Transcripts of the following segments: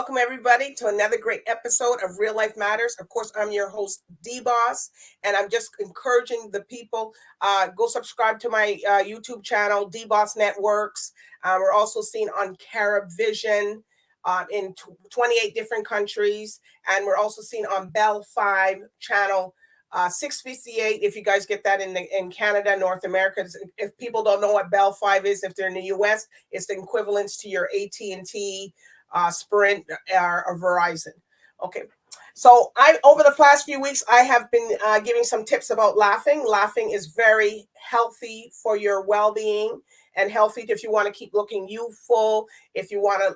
welcome everybody to another great episode of Real Life Matters. Of course, I'm your host, DBoss, and I'm just encouraging the people, go subscribe to my YouTube channel, DBoss Networks. We're also seen on Caribvision in 28 different countries, and we're also seen on BellFibe channel 658. If you guys get that in Canada, North America. If people don't know what BellFibe is, if they're in the US, it's the equivalence to your AT&T, Sprint, or Verizon. Okay, so over the past few weeks, I have been giving some tips about laughing. Laughing is very healthy for your well-being and healthy if you want to keep looking youthful, if you want to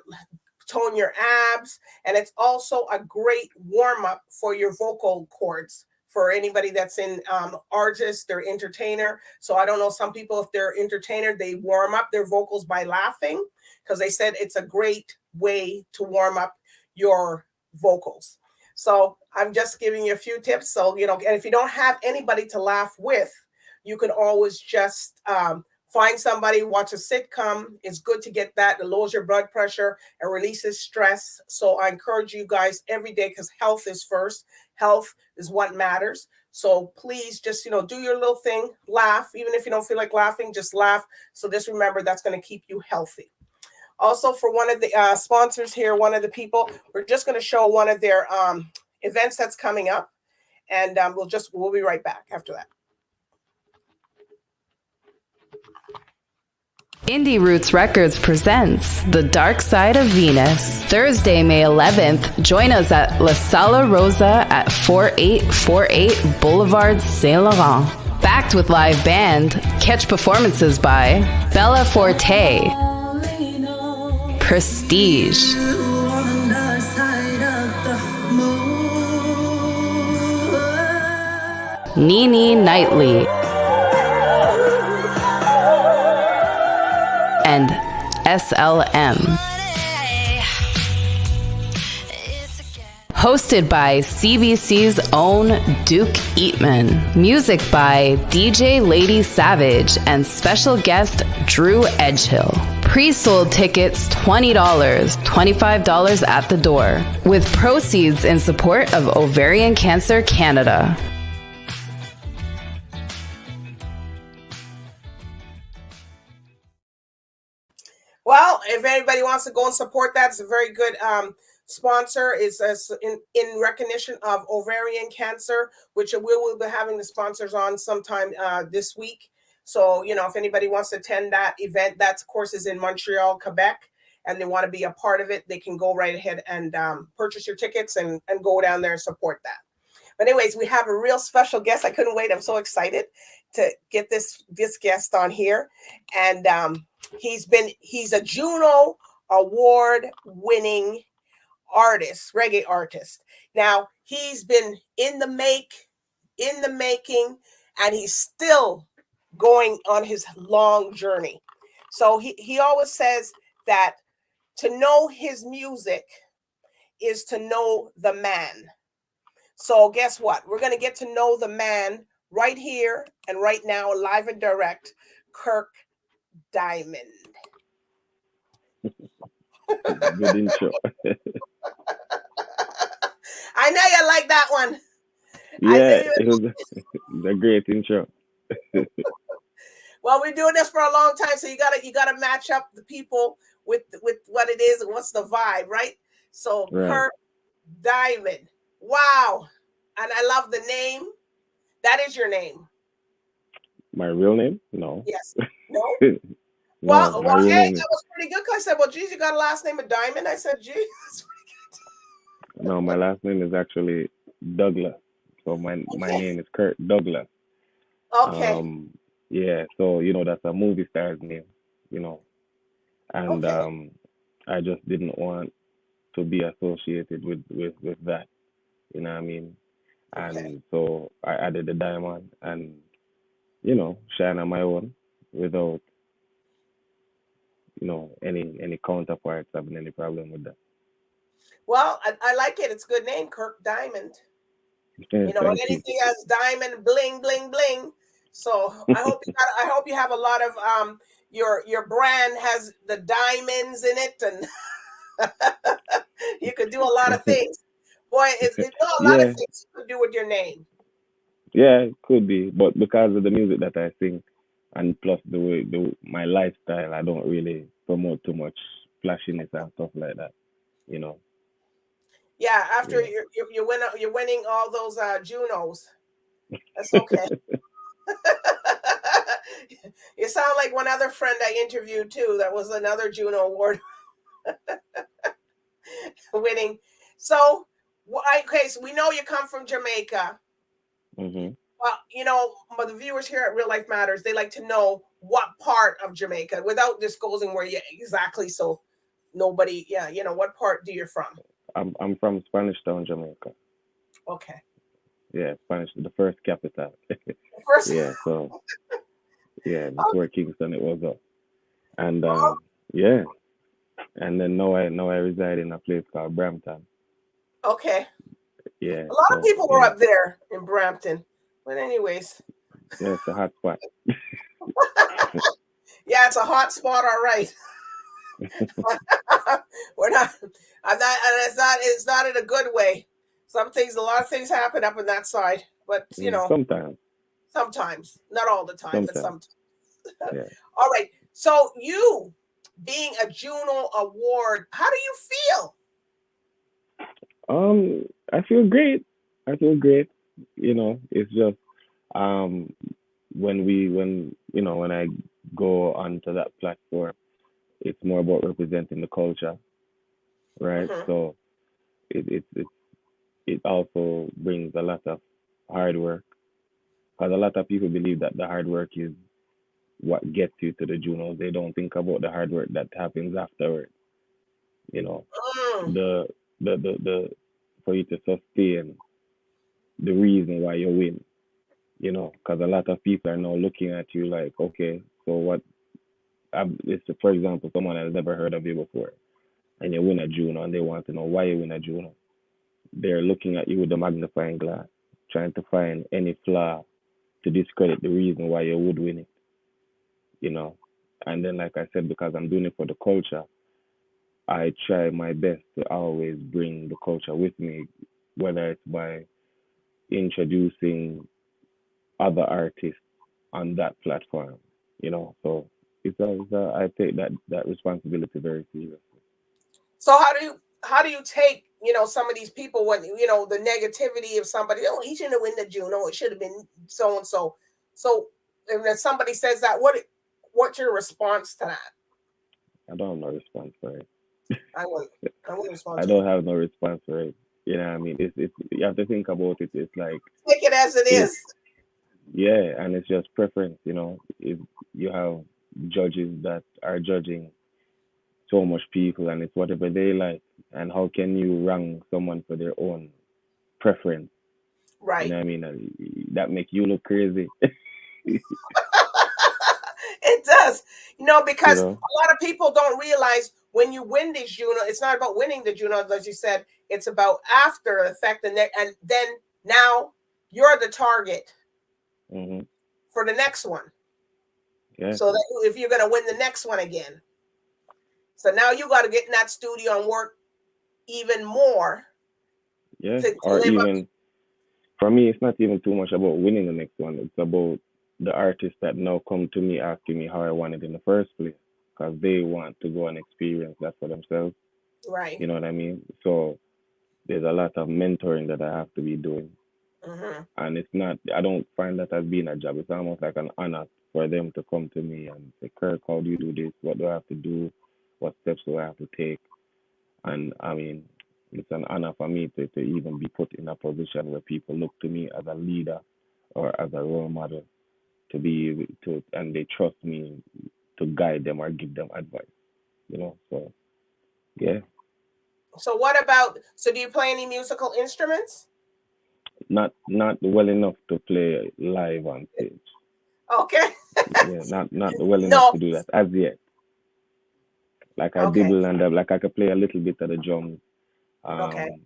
tone your abs, and it's also a great warm-up for your vocal cords. For anybody that's in artist or entertainer. So I don't know, some people, if they're entertainer, they warm up their vocals by laughing, because they said it's a great way to warm up your vocals. So I'm just giving you a few tips. So, and if you don't have anybody to laugh with, you can always just find somebody, watch a sitcom. It's good to get that. It lowers your blood pressure and releases stress. So I encourage you guys every day, because health is first. Health is what matters. So please just, do your little thing, laugh. Even if you don't feel like laughing, just laugh. So just remember, that's going to keep you healthy. Also, for one of the sponsors here, one of the people, we're just going to show one of their events that's coming up. And we'll be right back after that. Indie Roots Records presents The Dark Side of Venus. Thursday, May 11th, join us at La Sala Rosa at 4848 Boulevard Saint Laurent. Backed with live band, catch performances by Bella Forte, Prestige, Nene Knightley, and SLM. Hosted by CBC's own Duke Eatman. Music by DJ Lady Savage and special guest Drew Edgehill. Pre-sold tickets $20, $25 at the door, with proceeds in support of Ovarian Cancer Canada. Well, if anybody wants to go and support that, it's a very good sponsor. Is in recognition of ovarian cancer, which we will be having the sponsors on sometime this week. So, if anybody wants to attend that event, that of course is in Montreal, Quebec, and they want to be a part of it, they can go right ahead and purchase your tickets and go down there and support that. But anyways, we have a real special guest. I couldn't wait. I'm so excited to get this guest on here. And he's a Juno award winning artist, reggae artist. Now he's been in the making, and he's still going on his long journey. So he always says that to know his music is to know the man. So guess what? We're going to get to know the man right here and right now, live and direct, KIRK Diamond. Good intro. I know you like that one. Yeah, it was a great intro. Well, we're doing this for a long time, so you gotta match up the people with what it is and what's the vibe, right? So right. KIRK Diamond. Wow. And I love the name. That is your name. My real name? No. Yes. No? No, well, hey, that was pretty good. Because I said, well, geez, you got a last name of Diamond? I said, geez, that's pretty good. No, my last name is actually Douglas. So my name is KIRK Douglas. Okay. Yeah, so, that's a movie star's name, And okay. I just didn't want to be associated with that. You know what I mean? And okay. So I added the diamond and, shine on my own without, any counterparts having any problem with that. Well, I like it. It's a good name, KIRK Diamond. Anything has diamond, bling, bling, bling. So I hope you have a lot of your brand has the diamonds in it, and You could do a lot of things. Boy, it's a lot of Yeah, things you could do with your name. yeah, it could be, but because of the music that I sing, and plus the way my lifestyle, I don't really promote too much flashiness and stuff like that. You know. Yeah, after Yeah. you're winning all those Junos. That's okay. You sound like one other friend I interviewed too. That was another Juno Award winning. So, okay, so we know you come from Jamaica. Mhm. Well, but the viewers here at Real Life Matters, they like to know what part of Jamaica, without disclosing where you exactly. So nobody, yeah, what part do you from? I'm from Spanish Town, Jamaica. Okay, Yeah, Spanish, the first capital. first. Yeah, so yeah, Oh, before Kingston it was up. And yeah, and then now I reside in a place called Brampton. okay. Yeah, A lot of so people were yeah, up there in Brampton, but anyways, yeah, it's a hot spot. yeah, it's a hot spot. All right. We're not. I'm not. And it's not in a good way. A lot of things happen up in that side, but Sometimes, sometimes, not all the time, but sometimes, sometimes. yeah. All right. So you being a Juno Award, how do you feel? I feel great. I feel great. It's just um when I go onto that platform, it's more about representing the culture, right? Hmm. So it it also brings a lot of hard work, because a lot of people believe that the hard work is what gets you to the Junos. They don't think about the hard work that happens afterward. You know, Mm, the the for you to sustain the reason why you win. Because a lot of people are now looking at you like, okay, so what? It's for example, someone has never heard of you before, and you win a Juno, and they want to know why you win a Juno. They're looking at you with a magnifying glass, trying to find any flaw to discredit the reason why you would win it, you know. And then, like I said, because I'm doing it for the culture, I try my best to always bring the culture with me, whether it's by introducing other artists on that platform. So I take that responsibility very seriously. so how do you take some of these people when the negativity of somebody? Oh, he shouldn't have win the Juno. It should have been so and so. So if somebody says that, what's your response to that? I don't have no response for it. I wouldn't. I wouldn't respond I to it. don't have no response for it. You know what I mean? It's you have to think about it. It's like Take it as it it's is. yeah, and it's just preference. If you have judges that are judging so much people, and it's whatever they like, and how can you rank someone for their own preference? You know Right. what I mean? That make you look crazy. It does. you Because know? a lot of people don't realize when you win these Juno, it's not about winning the Juno, as you said. It's about after effect, and then now you're the target Hmm. for the next one. Yeah, So that if you're going to win the next one again, so now you got to get in that studio and work even more yeah. to Or live up. even for me, it's not even too much about winning the next one. It's about the artists that now come to me asking me how I want it in the first place, because they want to go and experience that for themselves. Right. You know what I mean? So there's a lot of mentoring that I have to be doing, Hmm. and it's not. I don't find that as being a job. It's almost like an honor for them to come to me and say, "Kirk, how do you do this? What do I have to do? What steps do I have to take?" And I mean, it's an honor for me to even be put in a position where people look to me as a leader or as a role model to be able to, and they trust me to guide them or give them advice. So yeah, So what about? So do you play any musical instruments? not well enough to play live on stage. Okay. Yeah, not well enough No. to do that as yet. Like I Okay. dibble and like I could play a little bit of the drums, Okay. um,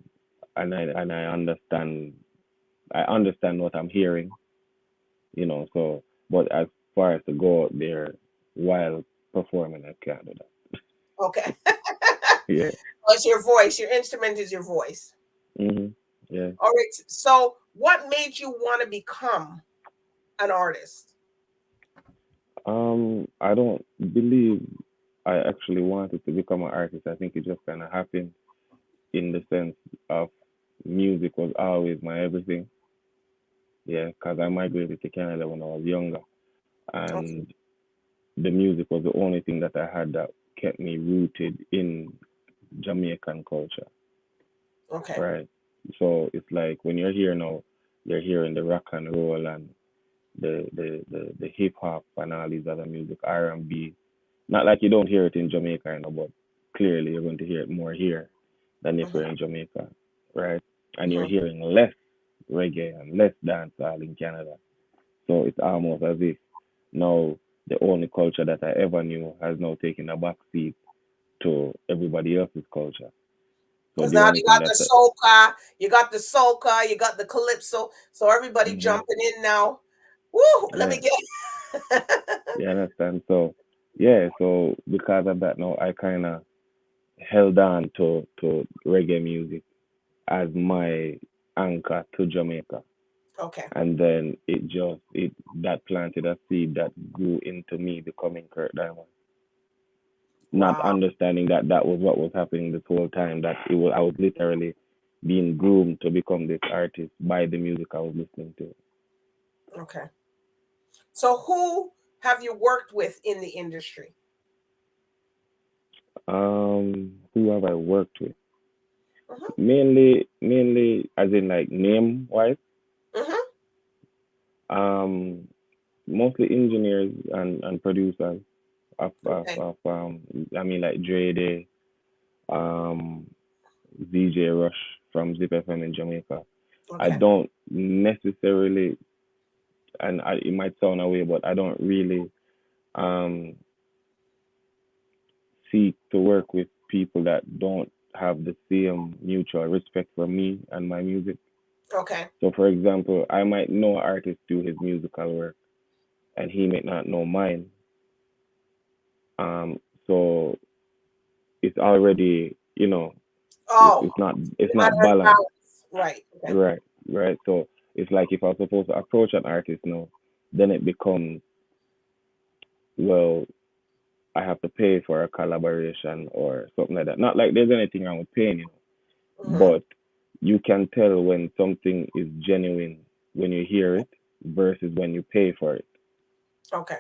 and I understand what I'm hearing. So, but as far as to go out there while performing, I can't do that. Okay. Yeah. Well, it's your voice. Your instrument is your voice. Yeah. All right. So, what made you want to become an artist? I don't believe I actually wanted to become an artist. I think it just kind of happened in the sense of music was always my everything. Yeah, because I migrated to Canada when I was younger, Okay. and the music was the only thing that I had that kept me rooted in Jamaican culture, Okay. right? So it's like when you're here now, you're hearing the rock and roll and the hip hop and all these other music, R&B. Not like you don't hear it in Jamaica, but clearly you're going to hear it more here than if Mm-hmm. you're in Jamaica, right? And you're Mm-hmm. hearing less reggae and less dancehall in Canada. So it's almost as if now the only culture that I ever knew has now taken a back seat to everybody else's culture. So Because the now only you thing got that, the soca, you got the calypso. So everybody hmm jumping in now. Woo! Let me yeah, get. you understand? So yeah, so because of that now I kind of held on to reggae music as my anchor to Jamaica. Okay. And then it that planted a seed that grew into me becoming Kurt Diamond. Not Wow. understanding that that was what was happening this whole time. That it was I was literally being groomed to become this artist by the music I was listening to. Okay. So who have you worked with in the industry? Who have I worked with? Mm-hmm. Mainly as in like name wise. Mm-hmm. Um, Mostly engineers and producers Okay. of I mean like Dre Day, um VJ Rush from Zip FM in Jamaica. I Okay. don't necessarily, and it might sound away, but I don't really um, seek to work with people that don't have the same mutual respect for me and my music. Okay. So, for example, I might know an artist do his musical work, and he may not know mine. So it's already, Oh, it's not not as balanced. balance. Right. Okay. Right, right. So it's like if I was supposed to approach an artist now, then it becomes, well, I have to pay for a collaboration or something like that. Not like there's anything wrong with paying, Mm-hmm. but you can tell when something is genuine when you hear it versus when you pay for it, Okay.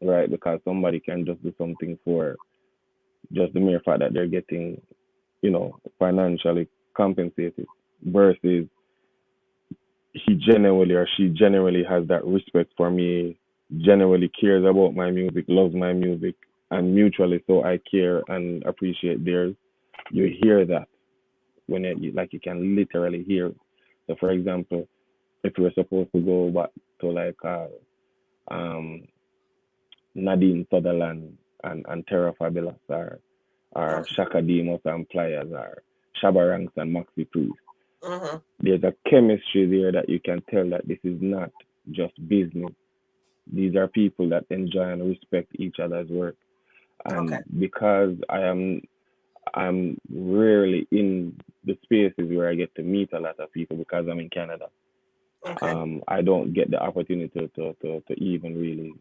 right? Because somebody can just do something for just the mere fact that they're getting, financially compensated versus he genuinely or she genuinely has that respect for me, genuinely cares about my music, loves my music, and mutually so I care and appreciate theirs. You hear that when like you can literally hear it. So for example, if we're supposed to go back to like um Nadine Sutherland and Terra Fabulous or Okay. Shaka Demos and Pliers or Shabba Ranks and Maxi Priest, Mm-hmm. there's a chemistry there that you can tell that this is not just business. These are people that enjoy and respect each other's work. Okay. And because I'm rarely in the spaces where I get to meet a lot of people because I'm in Canada. Okay. I don't get the opportunity to even really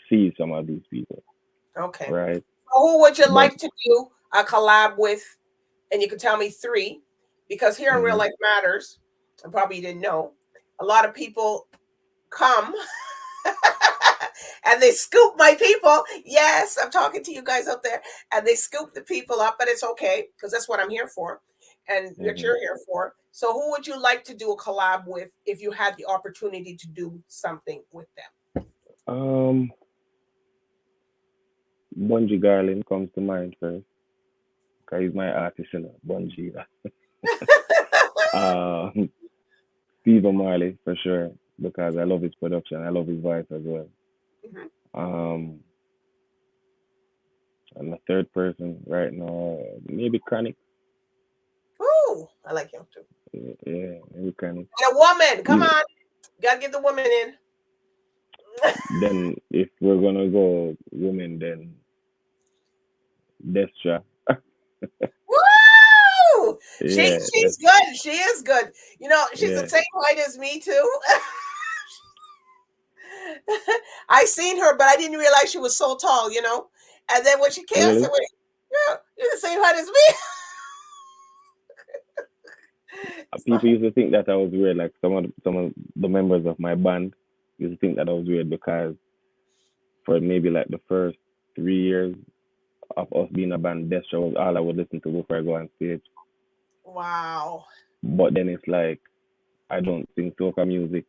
see some of these people, Okay. right? So who would you But like to do a collab with? And you can tell me three, because here in Real mhm, Life Matters, and probably you didn't know, a lot of people come and they scoop my people. Yes, I'm talking to you guys out there, and they scoop the people up, but it's okay because that's what I'm here for, and what mhm. you're here for. So, who would you like to do a collab with if you had the opportunity to do something with Um, Bungie Garlin comes to mind first because he's my artist, Bungie. them? Um, Steve Marley for sure because I love his production. I love his voice as well. Mhm. Um, and the third person right now, maybe Chronic. Ooh, I like him too. Yeah, maybe Chronic. And a woman, come Even on, gotta get the woman in. then, if we're gonna go women, then Destra. Woo! Yeah, She's good. She is good. You know, she's the yeah. same height as me too. I seen her, but I didn't realize she was so tall, you know. And then when she came, I said, Really? "Wait, yeah, you're the same height as me." People So, used to think that I was weird. Like some of the members of my band used to think that I was weird because for maybe like the first 3 years of us being a band, Destra was all I would listen to before I go on stage. wow. But then it's like I don't sing soca music.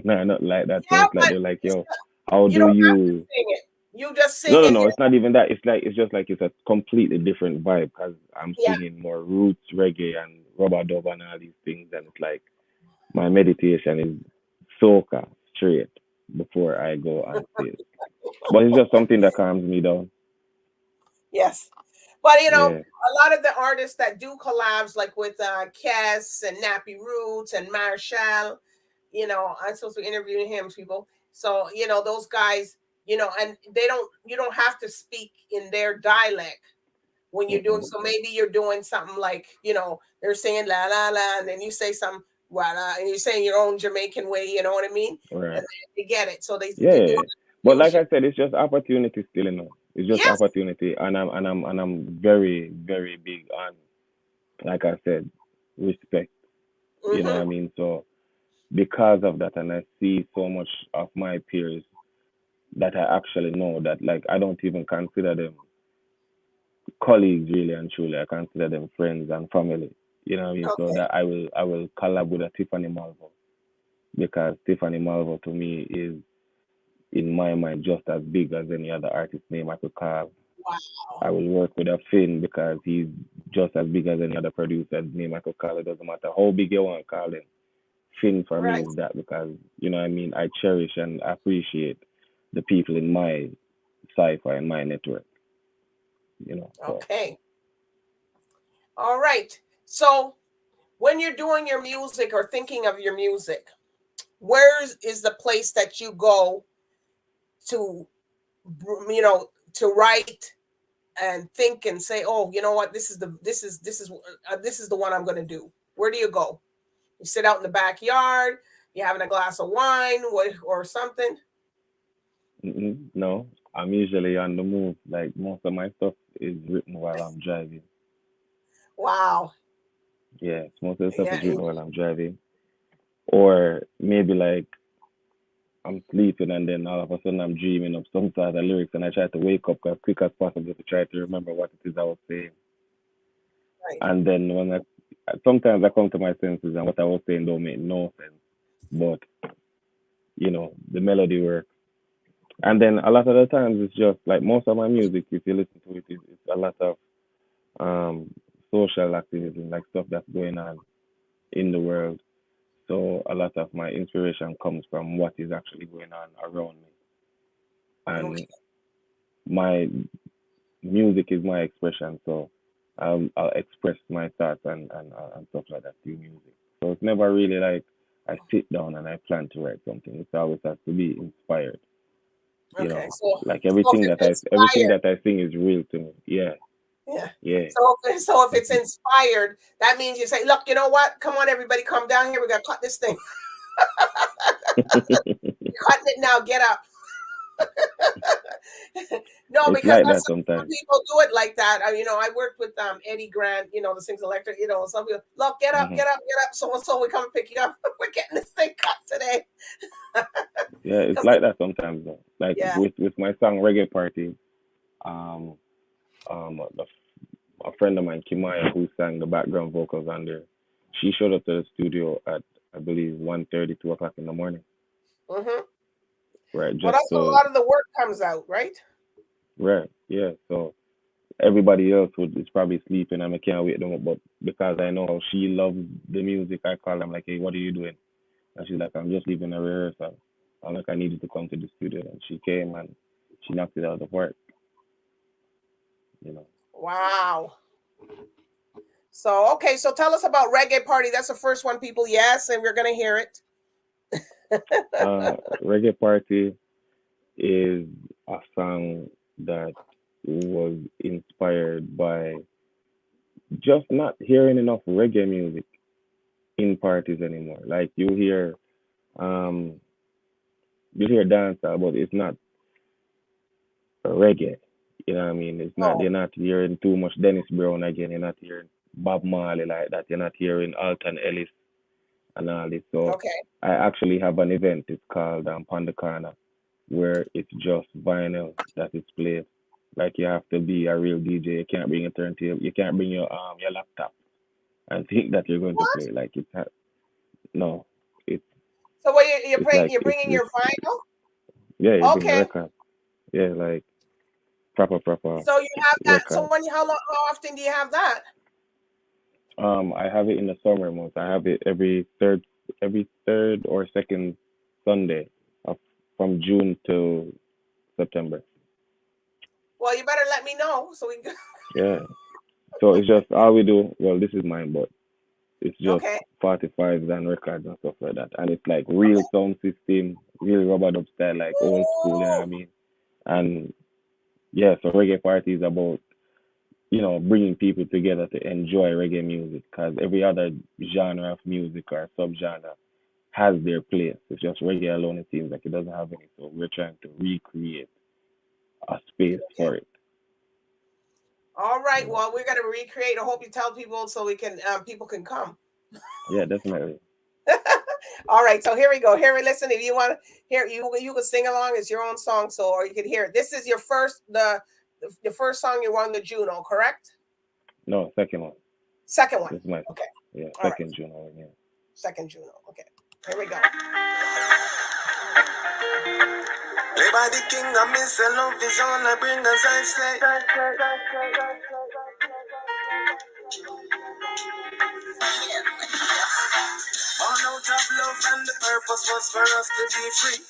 Nah, not like that. So Yeah, it's like but they're like, it's yo, not, how you do don't have to you? sing it. You just No, sing no, and no. you It's not even that. It's just like it's a completely different vibe because I'm yeah. singing more roots, reggae, and rubber dub and all these things, and it's like my meditation is soca straight before I go on stage. But it's just something that calms me down. Yes. But you know, Yeah. a lot of the artists that do collabs, like with Cass and Nappy Roots and Marshall, you know, I'm supposed to be interviewing him, people. So, you know, those guys, you know, and you don't have to speak in their dialect when you're doing, Mm-mm. so maybe you're doing something like, you know, they're saying la la la, and then you say some voila, and you're saying your own Jamaican way, you know what I mean? And Right. they get it. So Yeah, they yeah, do yeah. But like fusion. I said, it's just opportunity still, you know. It's just Yes. opportunity, and I'm very, very big on, like I said, respect. You know what I Mm-hmm. mean? So because of that, and I see so much of my peers that I actually know that like I don't even consider them colleagues really and truly. I consider them friends and family. You know what I mean? So Okay. that I will collab with a Tiffany Malvo because Tiffany Malvo to me is in my mind just as big as any other artist name I could call. Wow. I will work with a Finn because he's just as big as any other producer's name I could call. It doesn't matter how big you want to call him. Finn for me Right. is that because you know what I mean I cherish and appreciate the people in my cipher and my network. You know, so Okay. All right. So when you're doing your music or thinking of your music, where is the place that you go to, you know, to write and think and say, oh, you know what, this is the one I'm going to do. Where do you go? You sit out in the backyard, you having a glass of wine, or something. no, I'm usually on the move. Like most of my stuff is written while I'm driving. Wow. Yeah, most of the stuff Yeah. is written while I'm driving, or maybe like I'm sleeping and then all of a sudden I'm dreaming of some sort of lyrics and I try to wake up as quick as possible to try to remember what it is I was saying. Right. And then when I sometimes I come to my senses and what I was saying don't make no sense, but the melody works. And then a lot of the times it's just like most of my music, if you listen to it, it's a lot of um social activism, like stuff that's going on in the world. So a lot of my inspiration comes from what is actually going on around me. And Okay. my music is my expression, so I'll express my thoughts and stuff like that through music. So it's never really like I sit down and I plan to write something. It always has to be inspired, you Okay. know. So, Like so if everything that it's everything inspired, that I sing is real to me. Yeah, yeah. yeah. So if it's inspired, that means you say, look, you know what? Come on, everybody, come down here. We got to cut this thing. Cutting it now. Get up. No, It's because like that's that some sometimes. people do it like that. You know, I worked with Eddie Grant, you know, the Sings Electric, you know, some people, look, get up, Hmm. get up, get up. So and so we come and pick you up. We're getting this thing cut today. Yeah, it's Because like that sometimes though. Like yeah. with my song Reggae Party, um, a friend of mine, Kimaya, who sang the background vocals on there, she showed up to the studio at I believe 1:30, 2 o'clock in the morning, Mm-hmm. right? Well, Just that's when a so lot of the work comes out, right? right, yeah. So everybody else would is probably sleeping and I can't wake them up, but because I know how she loves the music, I call them like, hey, what are you doing? And she's like, I'm just leaving a rehearsal. I'm like, I needed to come to the studio, and she came and she knocked it out of the park, you know. Wow. So okay, so tell us about Reggae Party. That's the first one, people. Yes, and we're gonna hear it. Reggae Party is a song that was inspired by just not hearing enough reggae music in parties anymore. Like um you hear dancehall, but it's not reggae. You know what I mean? It's not Oh, you're not hearing too much Dennis Brown again. You're not hearing Bob Marley like that. You're not hearing Alton Ellis and all this. So okay. I actually have an event. It's called Pon the Corner, where it's just vinyl that is played. Like you have to be a real DJ. You can't bring a turntable. You can't bring your laptop and think that you're going to What? play. Like no, it's So what it's like you're bringing your vinyl? yeah, you bring a Okay. record. Yeah, like proper So you have that. So record. how often do you have that? I have it in the summer months. I have it every third or second Sunday of from June to September. Well, you better let me know so we can. Yeah. So it's just all we do. Well, this is mine, but it's just Okay. 45s and records and stuff like that. And it's like real sound system, real rubber dub style, like old school. You know what I Ooh, mean? And yeah, so reggae party is about bringing people together to enjoy reggae music because every other genre of music or subgenre has their place. It's just reggae alone, it seems like it doesn't have any. So we're trying to recreate a space okay. for it. All right. Yeah, Well, we're gonna recreate. I hope you tell people so we can people can come. yeah, definitely. All right. So here we go. Here we listen. If you want to hear, you can sing along. It's your own song. So or you can hear it. This is your first the first song you won the Juno, correct? No, second one. Second one. This is my Okay. All right. second Juno. Yeah. Second Juno. Okay. Here we go. Play by the king of me, say love is all I bring as I say. Born out of love and the purpose was for us to be free.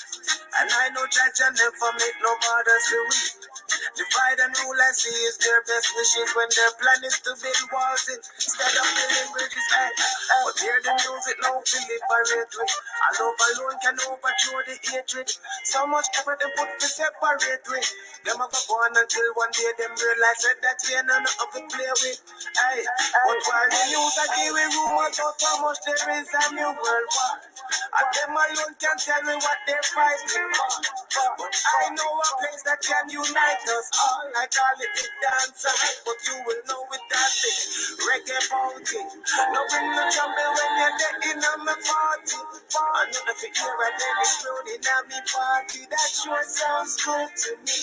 And I know Judge never make no borders to we. Divide and rule I see is their best wishes when their plan is to build walls instead of building bridges. But hear the music now to liberate with. A love alone can overthrow the hatred. So much effort they put to separate with. Them a go on until one day them realize that we ain't nothing to play with. Hey, but while the news are giving rumors about how much there is a new world war. And them alone can tell me what they're fighting for. But I know a place that can unite us all. I call it the dancer, but you will know it that thing. Reggae party. No bring no trouble when you're decking on my party. Another figure and then it's thrown in on me party. That sure sounds good to me.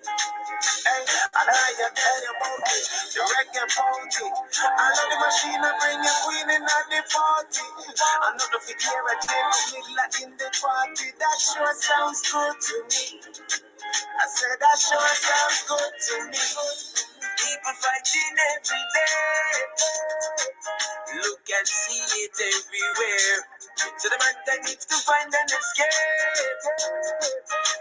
Hey, and I can tell you about it. The reggae party. I love the machine and bring your queen in at the party. Another figure and then it's in the party. That sure sounds good to me. I said that sure sounds good to me. People fighting every day. Look and see it everywhere. So the man that needs to find an escape.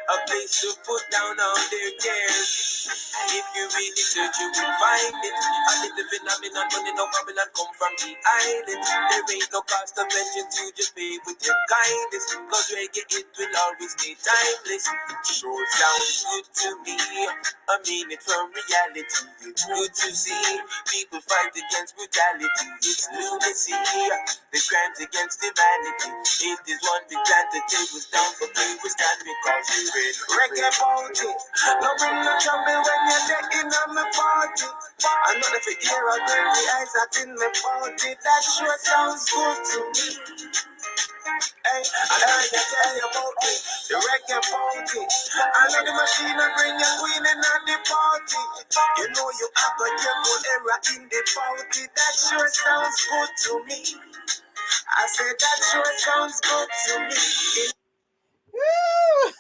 A place to put down all their cares. If you really search, you will find it. A little phenomenon running no Babylon come from the island. There ain't no cost of vengeance, you just pay with your kindness. Cause reggae, it will always stay timeless. Sure sounds good to me. I mean it from reality. It's good to see people fight against brutality. It's lunacy. The crimes against humanity. It is one big plan to take us down, but we stand because we read reggae party. No bring no trouble when you're taking on my party. I'm not if you hear a dirty eyes that in my party. That sure sounds good to me. Hey, and I can tell you about it. The reggae party. I know the machine and bring your queen in at the party. You know you have got your good era in the party. That sure sounds good to me. I said that sure sounds good to me. Woo!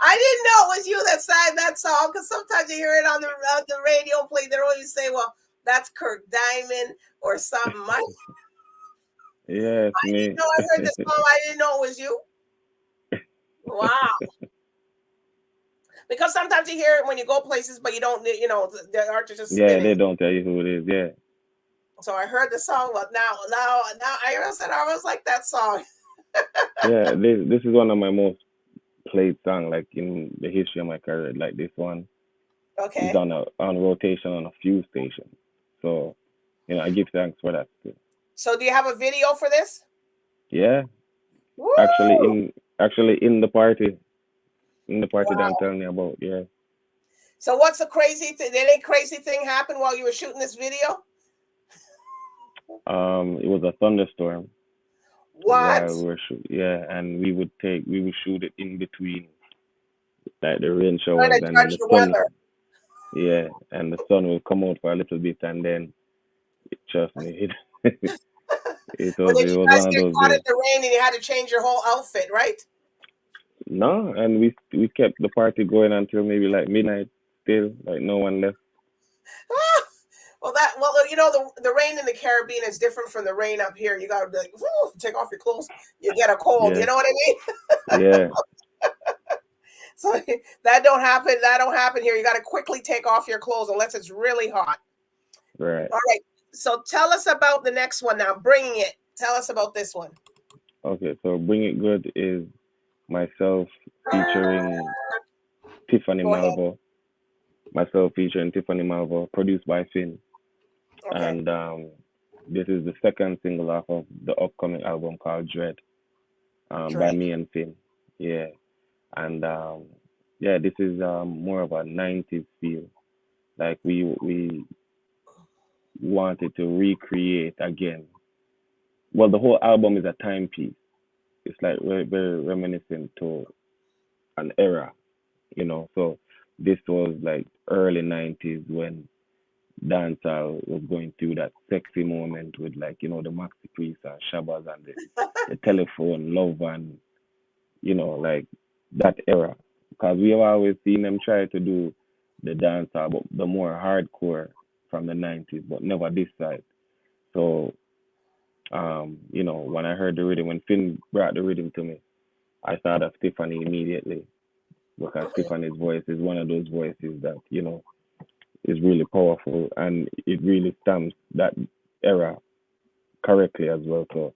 I didn't know it was you that sang that song because sometimes you hear it on the radio play. They always say, "Well, that's Kirk Diamond or something." Yeah, it's I didn't me. know I heard this song. I didn't know it was you. Wow. Because sometimes you hear it when you go places, but you don't, the artist is Yeah, spinning. they don't tell you who it is. Yeah, So I heard the song, but now I was like that song. yeah. This is one of my most played song, like in the history of my career. Like this one, Okay. It's on rotation on a few stations. So, you know, I give thanks for that too. So do you have a video for this? Yeah, Woo! actually in the party that Wow. I'm telling you about. Yeah. So what's the crazy thing? Did any crazy thing happen while you were shooting this video? It was a thunderstorm What? while we were yeah, and we would shoot it in between like the rain Trying showers, to and then judge the the sun. weather. Yeah, and the sun will come out for a little bit, and then trust me, Well, did it you was guys one of get those caught in days. the rain and you had to change your whole outfit, right? No, and we kept the party going until maybe like midnight. Still, like no one left. Well, you know, the rain in the Caribbean is different from the rain up here. You gotta be like, take off your clothes, you get a cold. Yeah, You know what I mean? yeah, So that don't happen. That don't happen here. You got to quickly take off your clothes unless it's really hot. right. All right. So tell us about the next one now. Bringing it. Tell us about this one. Okay, so Bring It Good is myself featuring Tiffany Go ahead. Malvo. Myself featuring Tiffany Malvo, produced by Finn. Okay. And this is the second single off of the upcoming album called Dread, by Dread. me and Finn. Yeah. And yeah, this is more of a 90s feel. Like we wanted to recreate again. Well, the whole album is a timepiece. It's like very reminiscent to an era, you know. So this was like early 90s when dancehall was going through that sexy moment with, like, you know, the Maxi Priest and Shabbas and the telephone love, and you know, like that era. Because we have always seen them try to do the dancehall, but the more hardcore from the 90s, but never this side. So you know, when I heard the rhythm, when Finn brought the rhythm to me, I thought of Tiffany immediately, because Tiffany's voice is one of those voices that, you know, is really powerful, and it really stamps that era correctly as well. So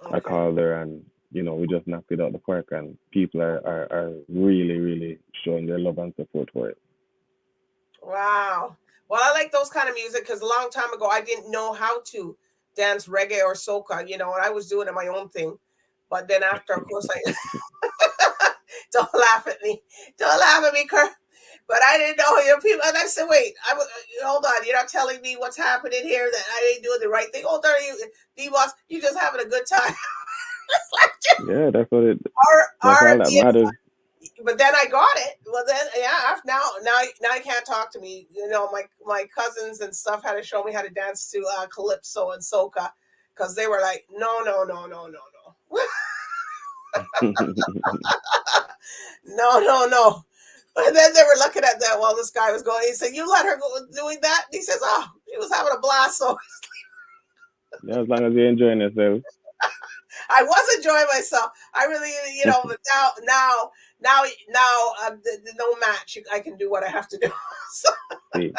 I Okay. called her, and you know, we just knocked it out the park, and people are really showing their love and support for it. Wow. Well, I like those kind of music because a long time ago I didn't know how to dance reggae or soca, you know, and I was doing it my own thing. But then after, of course, I don't laugh at me, don't laugh at me, Kurt. But I didn't know, you know, people. And I said, wait, hold on, you're not telling me what's happening here, that I ain't doing the right thing. Hold on, you, DBoss, you just having a good time. It's like Yeah, that's what it. R That's all that R&B and matters. but then I got it. Well, then now you can't talk to me. You know, my cousins and stuff had to show me how to dance to calypso and soca because they were like, no, no, no, no, no, no, no, no, no. And then they were looking at that while this guy was going. He said, "You let her go doing that." He says, "Oh, he was having a blast." So Yeah, as long as you're enjoying yourself. I was enjoying myself. I really, you know, but now, no match. I can do what I have to do. So, See.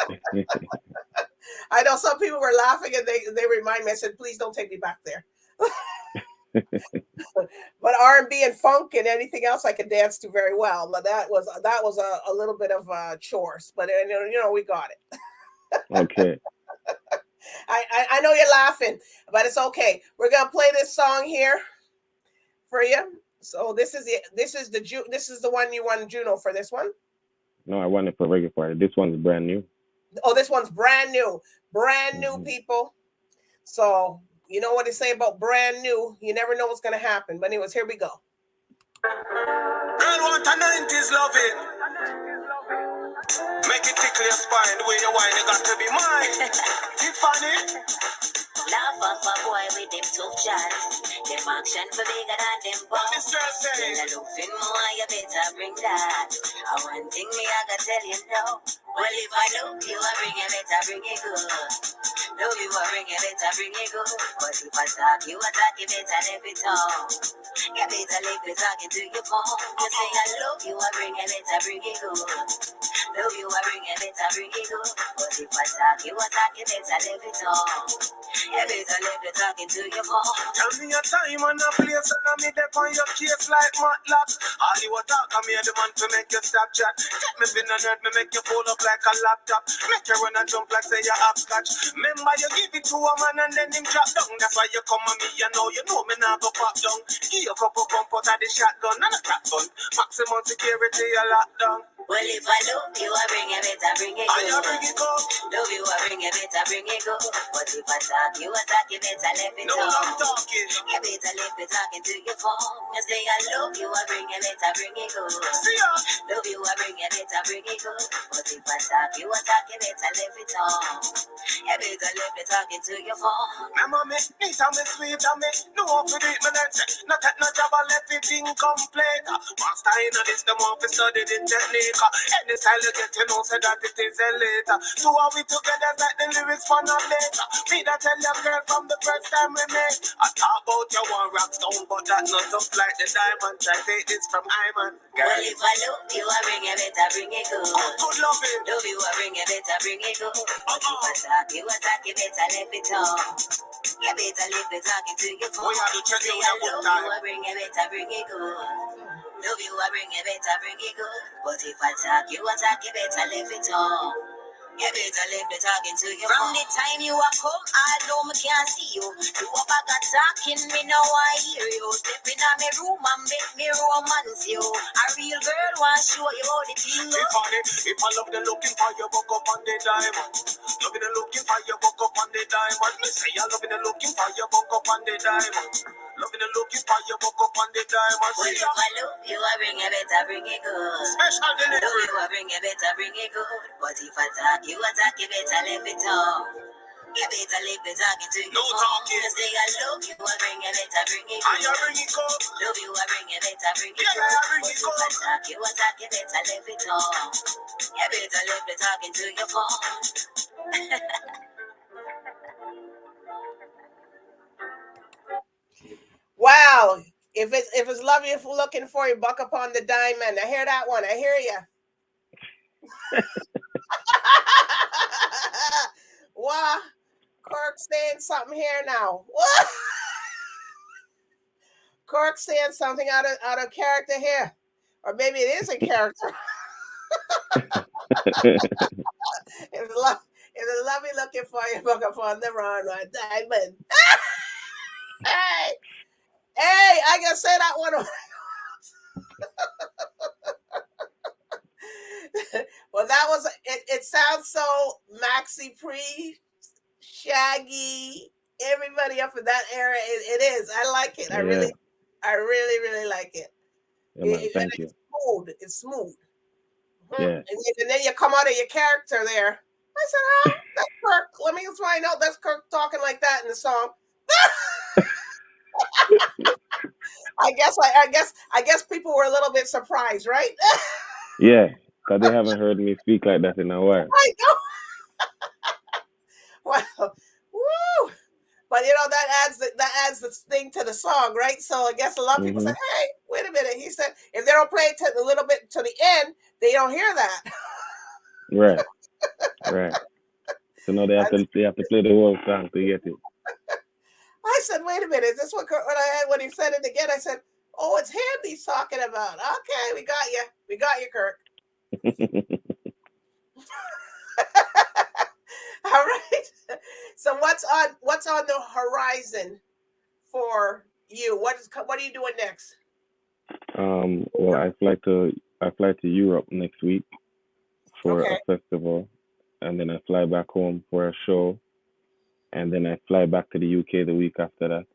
I know some people were laughing and they remind me. I said, please don't take me back there. But R&B and funk and anything else I could dance to very well. But that was a little bit of chores. But you know we got it. Okay. I know you're laughing, but it's okay. We're gonna play this song here for you. So this is the one you won Juno for this one. No, I want it for Reggae Party. This one's brand new. Oh, this one's brand new people. So you know what they say about brand new. You never know what's gonna happen. But anyways, here we go. Girl, want a 90s loving. Make it tickle your spine. The way you whine, it got to be mine. Tiffany. Love of a boy with them tough jazz. Them action for bigger than them boss. Then I look in more, you better bring that. One thing me I gotta tell you now. Well, if I love you, I bring it, better bring it good. Love you, I bring it, better bring it good. But if I talk, you attack, you better let it talk. You better leave me talking to your phone. You say I love you, I bring it, better bring it good. Love you, I bring it, better bring it good. But if I talk, you attack, you better let it talk. You better leave the talking to your phone. Tell me a time and a place and I me there on your case like matlock. All you a talk, I me the man to make you stop chat. Take me pin and nerd, me make you fold up like a laptop. Make you run and jump like say you hopscotch. Remember you give it to a man and then him drop down. That's why you come on me, you know me now go pop down. Give you a couple pump out of the shotgun and a crack gun. Maximum security you lock down. Well, if I love you, I bring it, better bring it I good. bring it up. Love you, I bring it, better bring it good. But if I talk, you attack, you better let it No, talk. I'm talking. You better leave the talking to your phone. You say I love you, I bring it, better bring it good. See ya. Love you, I bring it, better bring it good. But if I talk, you attack, you better let it talk. You better leave the talking to your phone. My mommy, neat and me sweet and me know how to do it, me not say. Not take no job and let it incomplete. Master in this, them want to study the technique. Any style you get, you know, say that it is a later. Two are we together like the lyrics for no later. Me that tell your girl from the first time we met. I talk about your one rock stone, but that not up like the diamond. I take this from Iman. Girl, Well, if I love you, I bring it, better bring it good. good loving. Love you, I bring it, better bring it good. But if I talk, you attack, you better let it talk. You better leave the talking to your phone. We have to check Say you I one more love time. you, I bring it, better bring it good. Love you, I bring it, better bring it good. But if I talk, you attack, you better leave it talk. You better leave the talking to your phone. From the time you are come, I know me can't see you. You a bag of talking, me now I hear you. Step in my room and make me romance you. A real girl want show you how the thing goes. If I love the looking for you, buck up on the diamond. Loving the looking for you, buck up on the diamond. Me say I loving the looking for you, buck up on the diamond. Loving the looking for you, buck up on the diamond. Well, if I love you, I bring it, better bring it good. Special Love delivery. you, I bring it, better bring it good. But if I talk, you attack, you better leave it talk. You better leave the talking to your No phone. talking. You say I love you, I bring it, better bring it I good. bring it up. Love you, I bring it, better bring it Yeah, good. I bring But it if I up. talk, you attack, you better leave it talk. You better leave the talking to your phone. Wow. If it's love you looking for you, buck upon the diamond. I hear that one. I hear you. Wow. Kirk saying something here now. What? Kirk saying something out of character here. Or maybe it is a character. If it's love you looking for you, buck upon the run, my diamond. Hey, hey, I can say that one. Well, that was it sounds so Maxi Pre, Shaggy, everybody up in that era. It is. I like it. I really like it. Yeah, man, thank you. It's smooth. It's smooth. Yeah. And then you come out of your character there. I said, huh? That's Kirk. Let me find out. That's Kirk talking like that in the song. I guess people were a little bit surprised, right? Yeah, because they haven't heard me speak like that in a while. I know. Well, woo! But that adds the thing to the song, right? So I guess a lot of people said, "Hey, wait a minute." He said, "If they don't play it to a little bit to the end, they don't hear that." Right, right. So now they have to play the whole song to get it. I said, "Wait a minute." Is this what when he said it again? I said, "Oh, it's him he's talking about." Okay, we got you, Kirk. All right. So what's on the horizon for you? What are you doing next? Well, I fly to Europe next week for a festival, and then I fly back home for a show, and then I fly back to the UK the week after that,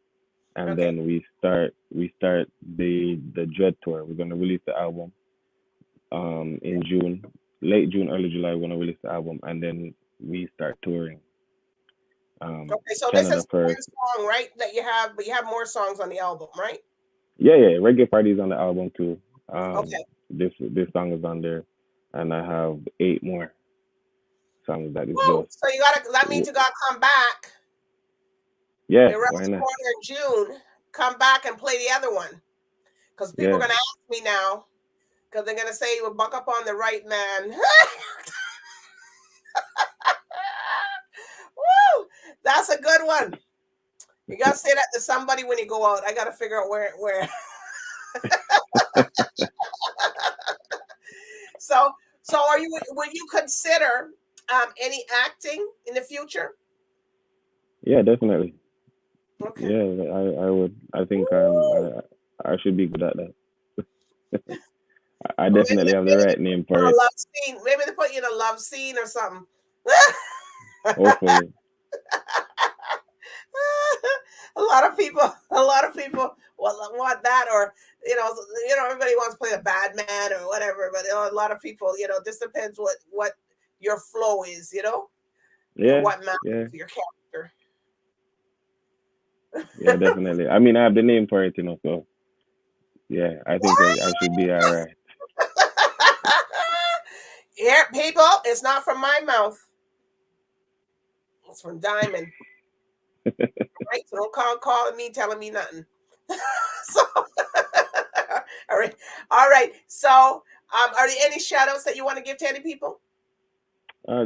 and then we start the Dread tour. We're gonna release the album in June, late June, early July. We're gonna release the album, and then we start touring. So Canada this is first. one song, right? That you have, but you have more songs on the album, right? Yeah, Reggae Party's on the album too. This song is on there, and I have 8 more songs that is just. So that means you gotta come back. Yeah, why not? In June, come back and play the other one, because people are gonna ask me now, because they're gonna say you would buck up on the right man. Woo! That's a good one. You gotta say that to somebody when you go out. I gotta figure out where. So are you? Would you consider any acting in the future? Yeah, definitely. Okay. Yeah, I would. I think I should be good at that. I Or definitely have the right name for a it. love scene. Maybe they put you in a love scene or something. Hopefully. a lot of people want that, or everybody wants to play a bad man or whatever. But a lot of people, just depends what your flow is, and Yeah, what matters yeah, to your character. yeah, definitely. I mean, I have the name for it, so yeah, I think I should be all right. Yeah, people, it's not from my mouth. It's from Diamond. Right? So don't calling me, telling me nothing. So, all right. So, are there any shout outs that you want to give to any people?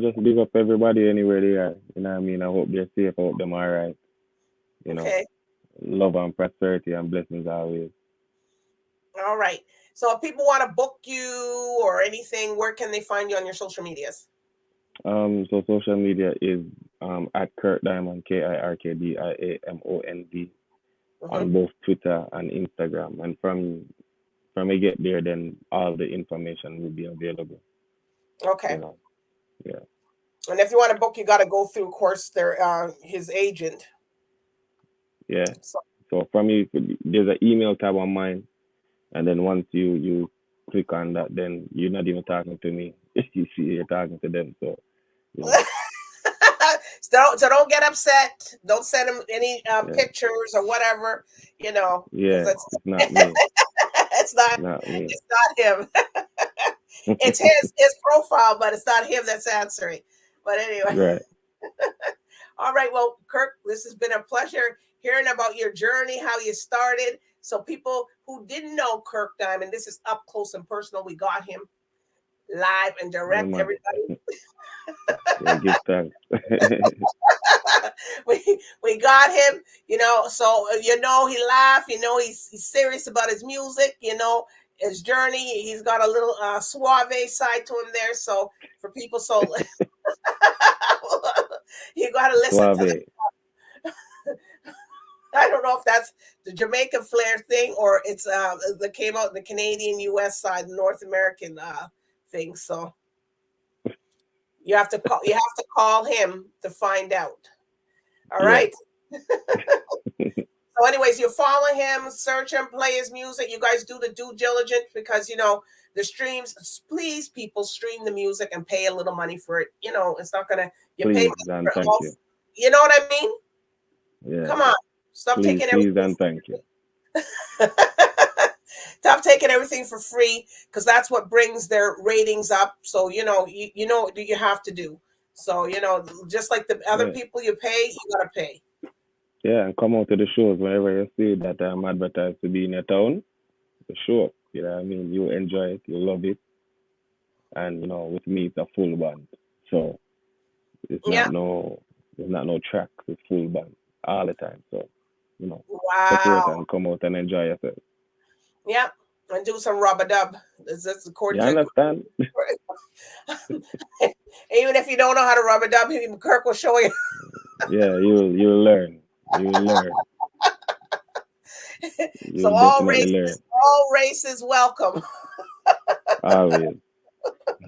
Just big up everybody anywhere they are. You know what I mean? I hope they're safe. I hope them all right. Okay. Love and prosperity and blessings always. All right. So if people want to book you or anything, where can they find you on your social medias? So social media is at KIRK Diamond, KIRKDIAMOND, on both Twitter and Instagram. And from I get there, then all the information will be available. Okay. Yeah. And if you want to book, you got to go through, of course, his agent. Yeah. So from me, there's an email tab on mine, and then once you click on that, then you're not even talking to me. You see, you're talking to them. So. So don't get upset. Don't send him any pictures or whatever. Yeah, it's not me. It's not me. It's not him. It's his profile, but it's not him that's answering. But anyway. Right. All right. Well, KIRK, this has been a pleasure hearing about your journey, how you started. So people who didn't know KIRK Diamond, this is up close and personal. We got him live and direct, everybody. Yeah, give thanks. we got him, so he laughed, he's serious about his music, his journey. He's got a little suave side to him there. So for people, you got to listen to it. I don't know if that's the Jamaican flair thing or it's that came out in the Canadian US side, North American thing. So you have to call him to find out. All right. So anyways, you follow him, search him, play his music. You guys do the due diligence because the streams. Please, people, stream the music and pay a little money for it. It's not gonna pay money for all. You know what I mean? Yeah. Come on, stop taking everything. Please and thank you. Stop taking everything for free because that's what brings their ratings up. So you know what you have to do. So just like the other people you pay, you gotta pay. Yeah, and come out to the shows whenever you see that I'm advertised to be in your town. The show, you know what I mean? You enjoy it, you love it. And with me it's a full band. So it's not no track, it's full band all the time. So, support and come out and enjoy yourself. Yeah. And do some rub-a-dub. That's according to understand. Even if you don't know how to rub-a-dub, KIRK will show you. Yeah, you'll learn. You'll learn. So all races welcome. Always.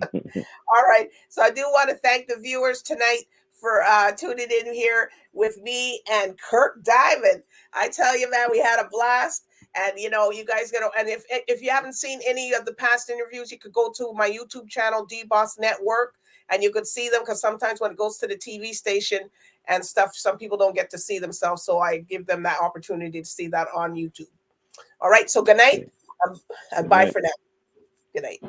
All right. So I do want to thank the viewers tonight for tuning in here with me and KIRK Diamond. I tell you, man, we had a blast. And you guys and if you haven't seen any of the past interviews, you could go to my YouTube channel, DBoss Network, and you could see them because sometimes when it goes to the TV station and stuff, some people don't get to see themselves. So I give them that opportunity to see that on YouTube. All right. So good night. And bye for now. Good night.